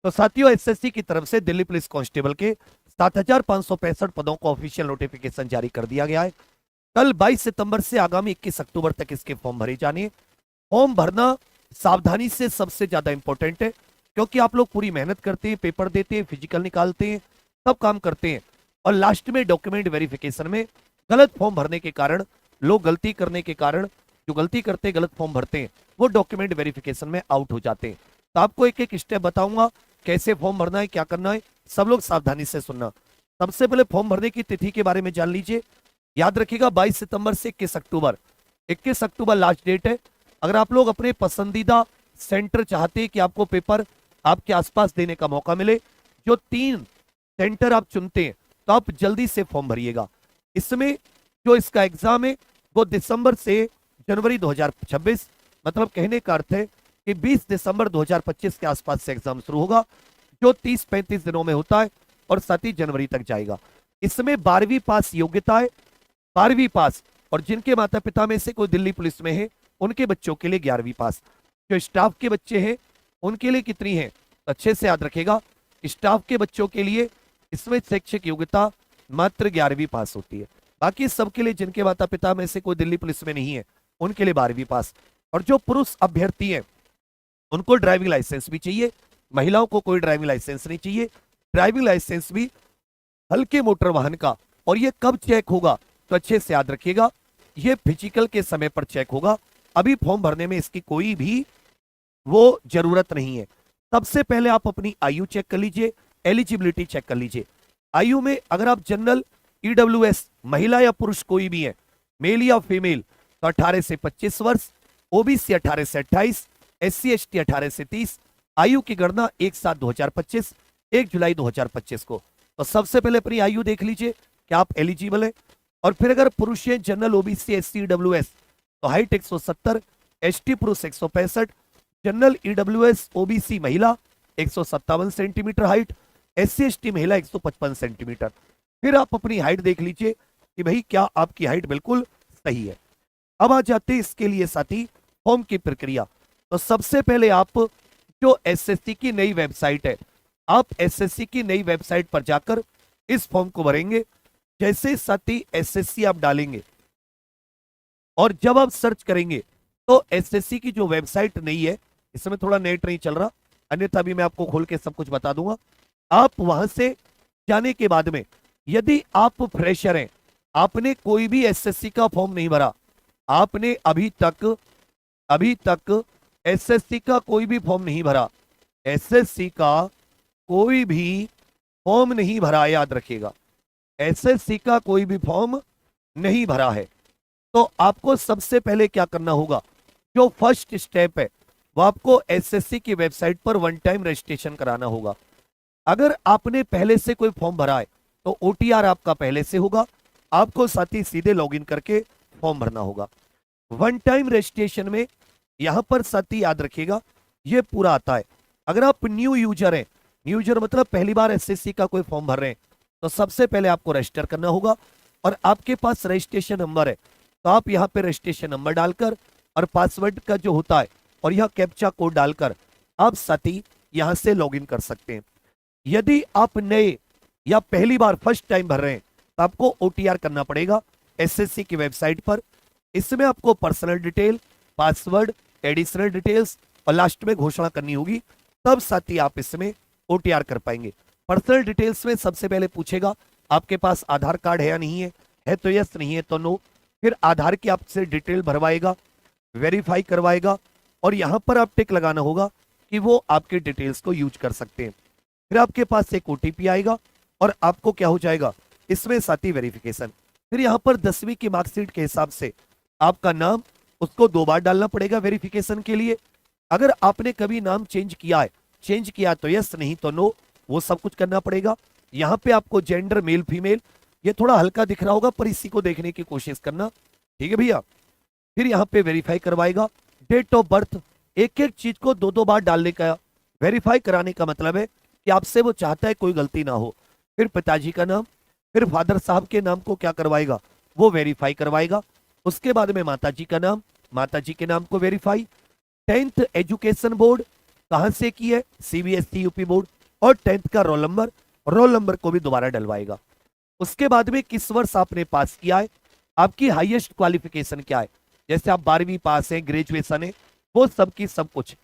तो साथियों, एसएससी की तरफ से दिल्ली पुलिस कांस्टेबल के 7,565 पदों को ऑफिशियल नोटिफिकेशन जारी कर दिया गया है। कल 22 सितंबर से आगामी 21 अक्टूबर तक इसके फॉर्म भरे जाने। फॉर्म भरना सावधानी से सबसे ज्यादा इंपॉर्टेंट है, क्योंकि आप लोग पूरी मेहनत करते हैं, पेपर देते हैं, फिजिकल निकालते हैं, सब काम करते हैं, और लास्ट में डॉक्यूमेंट वेरिफिकेशन में गलत फॉर्म भरने के कारण, लोग गलती करने के कारण, जो गलती करते हैं, गलत फॉर्म भरते हैं, वो डॉक्यूमेंट वेरिफिकेशन में आउट हो जाते हैं। तो आपको एक एक स्टेप बताऊंगा कैसे फॉर्म भरना है, क्या करना है, सब लोग सावधानी से सुनना। सबसे पहले फॉर्म भरने की तिथि के बारे में जान लीजिए। याद रखिएगा 22 सितंबर से 21 अक्टूबर, 21 अक्टूबर लास्ट डेट है। अगर आप लोग अपने पसंदीदा सेंटर चाहते हैं कि आपको पेपर आपके आसपास देने का मौका मिले, जो 3 सेंटर आप चुनते हैं, तो आप जल्दी से फॉर्म भरिएगा। इसमें जो इसका एग्जाम है वो दिसंबर से जनवरी 2026, मतलब कहने का अर्थ है कि 20 दिसंबर 2025 के आसपास से एग्जाम शुरू होगा, जो 30-35 दिनों में होता है और 7 जनवरी तक जाएगा। इसमें 12वीं पास योग्यता है, 12वीं पास, और जिनके माता पिता में से कोई दिल्ली पुलिस में है उनके बच्चों के लिए 11वीं पास। जो स्टाफ के बच्चे हैं उनके लिए कितनी है, अच्छे से याद रखेगा। स्टाफ के बच्चों के लिए इसमें शैक्षिक योग्यता मात्र 11वीं पास होती है। बाकी सबके लिए, जिनके माता पिता में से कोई दिल्ली पुलिस में नहीं है, उनके लिए 12वीं पास। और जो पुरुष अभ्यर्थी हैं उनको ड्राइविंग लाइसेंस भी चाहिए, महिलाओं को कोई ड्राइविंग लाइसेंस नहीं चाहिए। ड्राइविंग लाइसेंस भी हल्के मोटर वाहन का। और ये कब चेक होगा, तो अच्छे से याद रखिएगा, ये फिजिकल के समय पर चेक होगा। अभी फॉर्म भरने में इसकी कोई भी वो जरूरत नहीं है। सबसे पहले आप अपनी आयु चेक कर लीजिए, एलिजिबिलिटी चेक कर लीजिए। आयु में अगर आप जनरल, ईडब्ल्यूएस, महिला या पुरुष कोई भी है, मेल या फीमेल, तो 18 से 25 वर्ष, ओबीसी 18 से 28, एससी एसटी 18 से 30। आयु की गणना 1/7/2025, 1 जुलाई 2025 को। तो सबसे पहले अपनी आयु देख लीजिए कि आप एलिजिबल है। और फिर अगर पुरुष है, जनरल, ओबीसी, एससी, ईडब्ल्यूएस, तो हाइट 170, एसटी पुरुष 165, जनरल, ईडब्ल्यूएस, ओबीसी महिला 157 सेंटीमीटर हाइट, एससी एसटी महिला 155 सेंटीमीटर। फिर आप अपनी हाइट देख लीजिए कि भाई क्या आपकी हाइट बिल्कुल सही है। अब आ जाते हैं इसके लिए साथी फॉर्म की प्रक्रिया। तो सबसे पहले आप जो एसएससी की नई वेबसाइट है, आप एसएससी की नई वेबसाइट पर जाकर इस फॉर्म को भरेंगे। जैसे साथी एसएससी आप डालेंगे और जब आप सर्च करेंगे तो एसएससी की जो वेबसाइट नहीं है, इसमें थोड़ा नेट नहीं चल रहा, अन्यथा भी मैं आपको खोल के सब कुछ बता दूंगा। आप वहां से जाने के बाद में, यदि आप फ्रेशर हैं, आपने कोई भी एसएससी का फॉर्म नहीं भरा, आपने अभी तक एसएससी का कोई भी फॉर्म नहीं भरा, एसएससी का कोई भी फॉर्म नहीं भरा, याद रखिएगा, एसएससी का कोई भी फॉर्म नहीं भरा है, तो आपको सबसे पहले क्या करना होगा, जो फर्स्ट स्टेप है वो आपको एसएससी की वेबसाइट पर वन टाइम रजिस्ट्रेशन कराना होगा। अगर आपने पहले से कोई फॉर्म भरा है तो ओटीआर आपका पहले से होगा, आपको साथ ही सीधे लॉगिन करके फॉर्म भरना होगा। वन टाइम रजिस्ट्रेशन में यहां पर साथ ही याद रखिएगा ये पूरा आता है। अगर आप न्यू यूजर हैं, न्यू यूजर मतलब पहली बार एसएससी का कोई फॉर्म भर रहे हैं, तो सबसे पहले आपको रजिस्टर करना होगा। और आपके पास रजिस्ट्रेशन नंबर है तो आप यहाँ पे रजिस्ट्रेशन नंबर डालकर और पासवर्ड का जो होता है और यह कैप्चा कोड डालकर आप साथी यहां से लॉगिन कर सकते हैं। यदि आप नए या पहली बार फर्स्ट टाइम भर रहे हैं तो आपको ओटीआर करना पड़ेगा एसएससी की वेबसाइट पर। इसमें आपको personal detail, password, additional details और लास्ट में घोषणा करनी होगी, तब साथी आप इसमें ओटीआर कर पाएंगे। पर्सनल डिटेल्स में सबसे पहले पूछेगा आपके पास आधार कार्ड है या नहीं है तो यस, नहीं है तो नो। फिर आधार की आपसे डिटेल भरवाएगा, वेरीफाई करवाएगा, और यहां पर आप टिक लगाना होगा कि वो आपके डिटेल्स को यूज कर सकते हैं। फिर आपके पास एक ओटीपी आएगा और आपको क्या हो जाएगा इसमें साथी वेरिफिकेशन। फिर यहाँ पर 10वीं की मार्कशीट के हिसाब से आपका नाम, उसको 2 बार डालना पड़ेगा वेरिफिकेशन के लिए। अगर आपने कभी नाम चेंज किया तो यस, नहीं तो नो, वो सब कुछ करना पड़ेगा। यहाँ पे आपको जेंडर मेल फीमेल, ये थोड़ा हल्का दिख रहा होगा पर इसी को देखने की कोशिश करना, ठीक है भैया। फिर यहाँ पे वेरीफाई करवाएगा। डेट ऑफ बर्थ, एक एक चीज को 2-2 बार डालने का, वेरीफाई कराने का मतलब है कि आपसे वो चाहता है कोई गलती ना हो। फिर पिताजी का नाम, फिर फादर साहब के नाम को क्या करवाएगा, वो वेरीफाई करवाएगा। उसके बाद में माताजी का नाम, माताजी के नाम को वेरीफाई। 10th एजुकेशन बोर्ड, कहां से की है, सीबीएसई यूपी बोर्ड, और 10th का रोल नंबर को भी दोबारा डलवाएगा। उसके बाद में किस वर्ष आपने पास किया है, आपकी हाईएस्ट क्वालिफिकेशन क्या है, जैसे आप 12वीं पास है, ग्रेजुएशन है, वो सब की सब कुछ।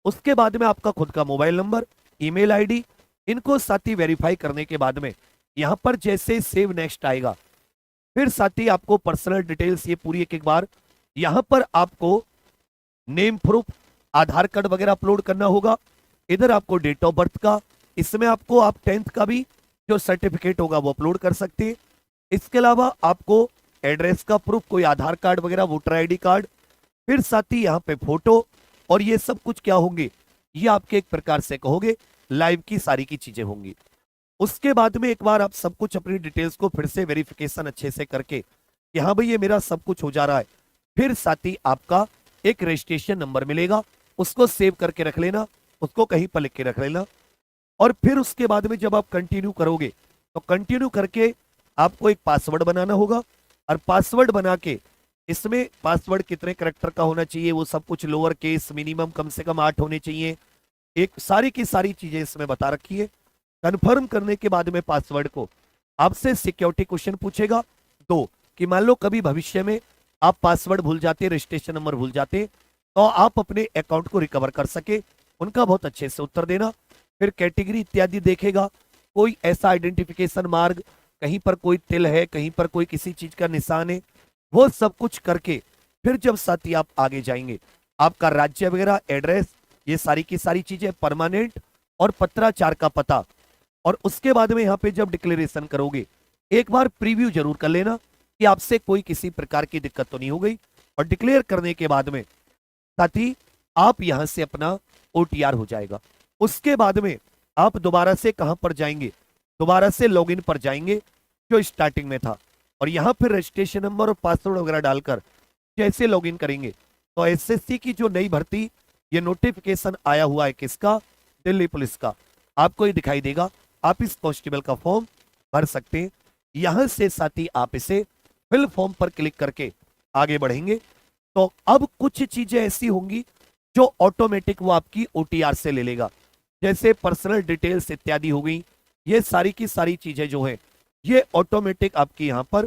उसके बाद में आपका खुद का मोबाइल नंबर, ईमेल आईडी, इनको साथ ही वेरीफाई करने के बाद में यहां पर जैसे सेव नेक्स्ट आएगा, फिर साथ ही आपको पर्सनल डिटेल्स ये पूरी एक एक बार यहां पर आपको नेम प्रूफ, आधार कार्ड वगैरह अपलोड करना होगा। इधर आपको डेट ऑफ बर्थ का, इसमें आपको आप 10th का भी जो सर्टिफिकेट होगा वो अपलोड कर सकते हैं। इसके अलावा आपको एड्रेस का प्रूफ, कोई आधार कार्ड वगैरह, वोटर आईडी कार्ड, फिर साथ ही यहाँ पे फोटो, और ये सब कुछ क्या होंगे, ये आपके एक प्रकार से कहोगे लाइव की सारी की चीजें होंगी। उसके बाद में एक बार आप सब कुछ अपनी डिटेल्स को फिर से वेरिफिकेशन अच्छे से करके कि हाँ भाई ये मेरा सब कुछ हो जा रहा है, फिर साथ ही आपका एक रजिस्ट्रेशन नंबर मिलेगा, उसको सेव करके रख लेना, उसको कहीं पर लिख के रख लेना। और फिर उसके बाद में जब आप कंटिन्यू करोगे तो कंटिन्यू करके आपको एक पासवर्ड बनाना होगा, और पासवर्ड बना के इसमें पासवर्ड कितने करेक्टर का होना चाहिए, वो सब कुछ लोअर केस, मिनिमम कम से कम 8 होने चाहिए, एक सारी की सारी चीजें इसमें बता रखी है। कंफर्म करने के बाद में पासवर्ड को आपसे सिक्योरिटी क्वेश्चन पूछेगा दो, कि मान लो कभी भविष्य में आप पासवर्ड भूल जाते, रजिस्ट्रेशन नंबर भूल जाते, तो आप अपने अकाउंट को रिकवर कर सके, उनका बहुत अच्छे से उत्तर देना। फिर कैटेगरी इत्यादि देखेगा, कोई ऐसा आइडेंटिफिकेशन मार्ग, कहीं पर कोई तिल है, कहीं पर कोई किसी चीज का निशान है, वो सब कुछ करके फिर जब साथी आप आगे जाएंगे, आपका राज्य वगैरह, एड्रेस, ये सारी की सारी चीजें, परमानेंट और पत्राचार का पता, और उसके बाद में यहाँ पे जब डिक्लेरेशन करोगे एक बार प्रीव्यू जरूर कर लेना कि आपसे कोई किसी प्रकार की दिक्कत तो नहीं हो गई। और डिक्लेयर करने के बाद में साथ ही आप यहां से अपना ओटीआर हो जाएगा। उसके बाद में आप दोबारा से कहां पर जाएंगे, दोबारा से लॉगिन पर जाएंगे जो स्टार्टिंग में था, और यहां फिर रजिस्ट्रेशन नंबर और पासवर्ड वगैरह डालकर जैसे लॉगिन करेंगे तो एसएससी की जो नई भर्ती, ये नोटिफिकेशन आया हुआ है किसका, दिल्ली पुलिस का, आपको ये दिखाई देगा। आप इस कांस्टेबल का फॉर्म भर सकते हैं। यहां से साथ ही आप इसे फिल फॉर्म पर क्लिक करके आगे बढ़ेंगे तो अब कुछ चीजें ऐसी होंगी जो ऑटोमेटिक वो आपकी ओटीआर से ले लेगा, जैसे पर्सनल डिटेल्स इत्यादि हो गई, ये सारी की सारी चीजें जो है ये ऑटोमेटिक आपकी यहां पर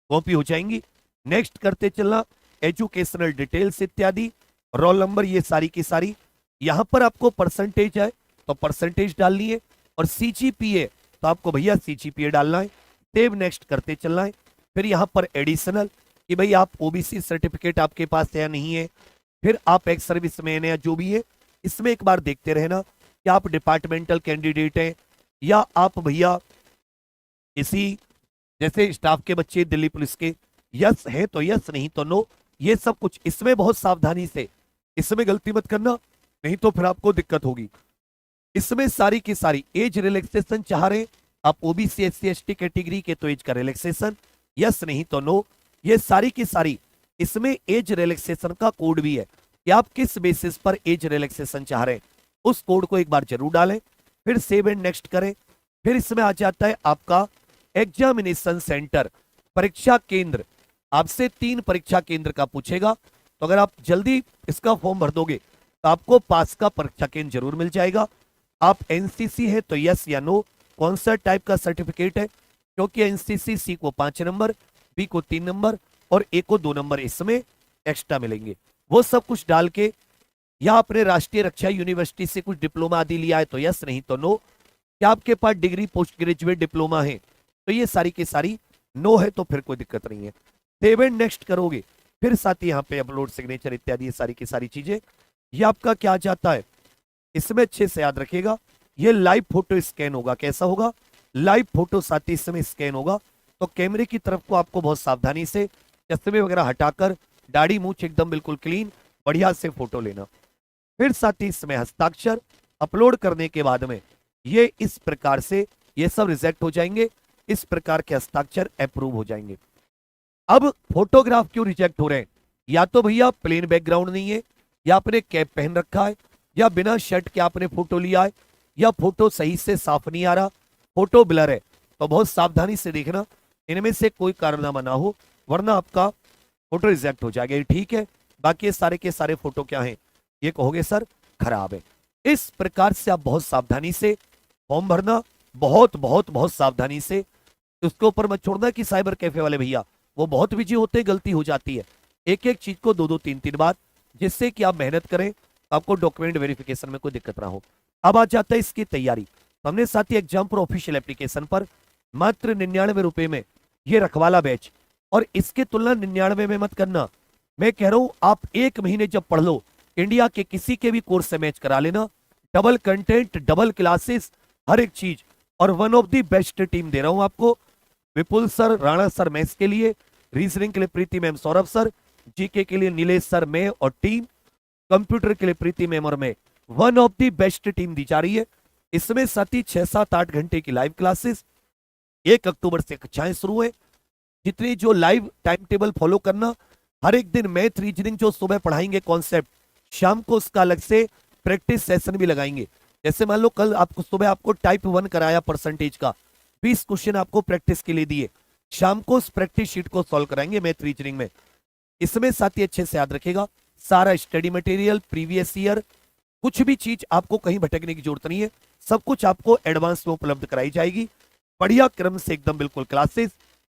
कॉपी हो जाएंगी। नेक्स्ट करते चलना, एजुकेशनल डिटेल्स इत्यादि, रोल नंबर, ये सारी की सारी, यहां पर आपको परसेंटेज है तो परसेंटेज डालनी है, और सीजीपीए तो आपको भैया सीजीपीए डालना है। सेव नेक्स्ट करते चलना है। फिर यहां पर एडिशनल कि भाई आप ओबीसी सर्टिफिकेट आपके पास है या नहीं है, फिर आप एक्स सर्विसमैन है या जो भी है, इसमें एक बार देखते रहना कि आप डिपार्टमेंटल कैंडिडेट हैं या आप भैया इसी जैसे स्टाफ के बच्चे दिल्ली पुलिस के, यस है तो यस, नहीं तो नो, ये सब कुछ इसमें बहुत सावधानी से, इसमें गलती मत करना, नहीं तो फिर आपको दिक्कत होगी। इसमें सारी की सारी एज रिलैक्सेशन चाह रहे आप ओबीसी एससी एसटी कैटेगरी के तो एज का रिलैक्सेशन, यस नहीं तो नो, ये सारी की सारी, इसमें एज रिलैक्सेशन का कोड भी है कि आप किस बेसिस पर एज रिलैक्सेशन चाह रहे हैं, उस कोड को एक बार जरूर डालें, फिर सेव एंड नेक्स्ट करें। फिर इसमें आ जाता है आपका एग्जामिनेशन सेंटर, परीक्षा केंद्र, आपसे 3 परीक्षा केंद्र का पूछेगा, तो अगर आप जल्दी इसका फॉर्म भर दोगे तो आपको पास का परीक्षा केंद्र जरूर मिल जाएगा। आप एनसीसी है तो यस या नो, कौन सा टाइप का सर्टिफिकेट है, क्योंकि एनसीसी सी को 5 नंबर, बी को 3 नंबर और ए को 2 नंबर इसमें एक्स्ट्रा मिलेंगे, वो सब कुछ डाल के, या आपने राष्ट्रीय रक्षा यूनिवर्सिटी से कुछ डिप्लोमा आदि लिया है तो यस नहीं तो नो, क्या आपके पास डिग्री पोस्ट ग्रेजुएट डिप्लोमा है तो ये सारी की सारी नो है, तो फिर कोई दिक्कत नहीं है। सेव एंड नेक्स्ट करोगे, फिर साथ ही यहाँ पे अपलोड सिग्नेचर इत्यादि ये सारी की सारी चीजें, ये आपका क्या जाता है, इसमें अच्छे से याद रखिएगा, ये लाइव फोटो स्कैन होगा। कैसा होगा, लाइव फोटो साथ ही इसमें स्कैन होगा, तो कैमरे की तरफ को आपको बहुत सावधानी से चश्मे वगैरह हटाकर, दाढ़ी मूछ एकदम बिल्कुल क्लीन बढ़िया से फोटो लेना। फिर साथ ही इसमें हस्ताक्षर अपलोड करने के बाद में ये इस प्रकार से ये सब रिजेक्ट हो जाएंगे, इस प्रकार के हस्ताक्षर अप्रूव हो जाएंगे। अब फोटोग्राफ क्यों रिजेक्ट हो रहे हैं, या तो भैया प्लेन बैकग्राउंड नहीं है, या आपने कैप पहन रखा है, या बिना शर्ट के आपने फोटो लिया है, या फोटो सही से साफ नहीं आ रहा, फोटो ब्लर है, तो बहुत सावधानी से देखना इनमें से कोई कारनामा ना हो, वरना आपका फोटो रिजेक्ट हो जाएगा। ठीक है, बाकी ये सारे के सारे फोटो क्या हैं, ये कहोगे सर खराब है, इस प्रकार से आप बहुत सावधानी से फॉर्म भरना, बहुत बहुत बहुत सावधानी से। उसके ऊपर मत छोड़ना कि साइबर कैफे वाले भैया वो बहुत बिजी होते हैं, गलती हो जाती है। एक एक चीज को दो दो तीन तीन बार, जिससे कि आप मेहनत करें, आपको डॉक्यूमेंट वेरिफिकेशन में कोई दिक्कत ना हो। अब आ जाता है इसकी तैयारी। तो हमने साथी एग्जाम पर ऑफिशियल एप्लीकेशन पर मात्र 99 रुपए में ये रखवाला बैच, और इसकी तुलना 99 में मत करना। मैं कह रहा हूं आप 1 महीने जब पढ़ लो, इंडिया के किसी के भी कोर्स से मैच करा लेना। डबल कंटेंट, डबल क्लासेस, हर एक चीज, और one of the best team दे रहा हूं आपको। Vipul sir, Rana sir maths के लिए, रीजनिंग के लिए Preeti ma'am, Saurabh sir, GK के लिए नीलेश सर, मैं और टीम, कंप्यूटर के लिए प्रीति मैम और मैं, one of the best team दी जा रही है। इसमें साथी 6-7-8 घंटे की लाइव क्लासेस, 1 अक्टूबर से कक्षाएं शुरू है। जितनी जो लाइव टाइम टेबल फॉलो करना, हर एक दिन मैथ रीजनिंग जो सुबह पढ़ाएंगे कॉन्सेप्ट, शाम को उसका अलग से प्रैक्टिस सेशन भी लगाएंगे। जैसे मान लो कल आपको सुबह आपको टाइप 1 कराया परसेंटेज का, 20 क्वेश्चन आपको प्रैक्टिस के लिए दिए, शाम को उस प्रैक्टिस शीट को सॉल्व कराएंगे मैथ रीजनिंग में। इसमें साथी अच्छे से याद रखेगा, सारा स्टडी मटेरियल, प्रीवियस ईयर, कुछ भी चीज आपको कहीं भटकने की जरूरत नहीं है, सब कुछ आपको एडवांस में उपलब्ध कराई जाएगी, बढ़िया क्रम से एकदम बिल्कुल क्लासेस।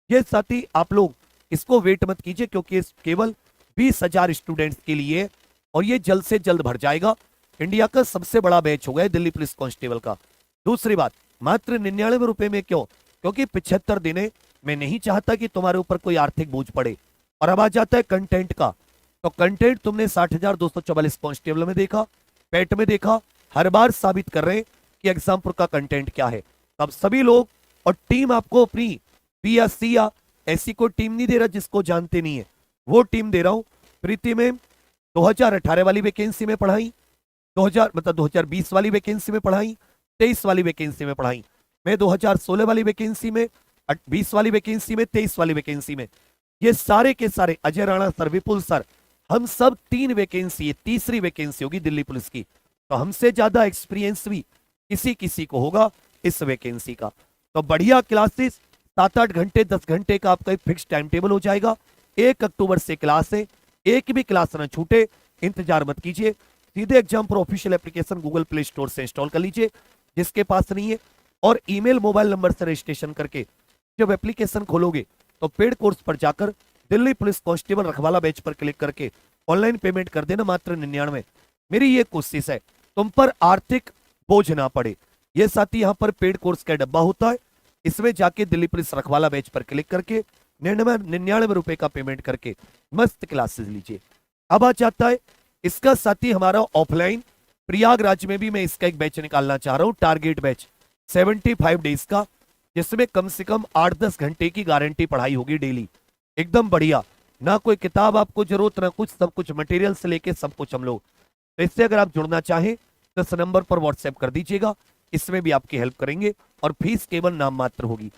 ये साथी आप लोग इसको वेट मत कीजिए, क्योंकि इस केवल 20,000 स्टूडेंट्स के लिए, और ये जल्द से जल्द भर जाएगा। इंडिया का सबसे बड़ा बैच हो गया दिल्ली पुलिस कांस्टेबल का। दूसरी बात, मात्र 99 रुपए में क्यों? क्योंकि 75 दिन है, मैं नहीं चाहता कि तुम्हारे ऊपर कोई आर्थिक बोझ पड़े। और अब आ जाता है कंटेंट का। तो कंटेंट तुमने 60,244 कांस्टेबल में देखा, पेट में देखा, हर बार साबित कर रहे हैं कि एग्जामपुर का कंटेंट क्या है। तब सभी लोग और टीम आपको अपनी बी या सी या ऐसी कोई टीम नहीं दे रहा जिसको जानते नहीं है, वो टीम दे रहा हूं। प्रीति में 2018 वाली वैकेंसी में पढ़ाई, 2020 वाली वैकेंसी में पढ़ाई, 23 वाली वैकेंसी में पढ़ाई, मैं 2016 वाली वैकेंसी में, 20 वाली वैकेंसी में, 23 वाली वैकेंसी में, ये सारे के सारे अजय राणा सर, विपुल सर, हम सब 3 वैकेंसी, तीसरी वैकेंसी होगी दिल्ली पुलिस की। तो हमसे ज्यादा एक्सपीरियंस भी किसी किसी को होगा इस वैकेंसी का। तो बढ़िया क्लासेस, 7-8 घंटे 10 घंटे का आपका एक फिक्स टाइम टेबल हो जाएगा। 1 अक्टूबर से क्लास है, एक भी क्लास ना छूटे, इंतजार मत कीजिए। सीधे एग्जाम पर official application Google play store से इंस्टॉल कर लीजिए जिसके पास नहीं है, और ईमेल मोबाइल नंबर से रजिस्ट्रेशन करके जब एप्लीकेशन खोलोगे तो पेड कोर्स पर जाकर दिल्ली पुलिस कांस्टेबल रखवाला बैच पर क्लिक करके ऑनलाइन पेमेंट कर देना मात्र 99। मेरी ये कोशिश है तुम पर आर्थिक बोझ ना पड़े। ये साथी यहाँ पर पेड कोर्स का डब्बा होता है, इसमें जाके दिल्ली पुलिस रखवाला बैच पर क्लिक करके 99 रुपए का पेमेंट करके मस्त क्लासेस लीजिए। अब आ जाता है इसका साथी हमारा ऑफलाइन, प्रयागराज में भी मैं इसका एक बैच निकालना चाह रहा हूं, टारगेट बैच 75 डेज का, जिसमें कम से कम 8-10 घंटे की गारंटी पढ़ाई होगी डेली, एकदम बढ़िया। ना कोई किताब आपको जरूरत, ना कुछ, सब कुछ मटेरियल से लेके सब कुछ हम लोग। तो इससे अगर आप जुड़ना चाहें तो इस नंबर पर व्हाट्सएप कर दीजिएगा, इसमें भी आपकी हेल्प करेंगे, और फीस केवल नाम मात्र होगी।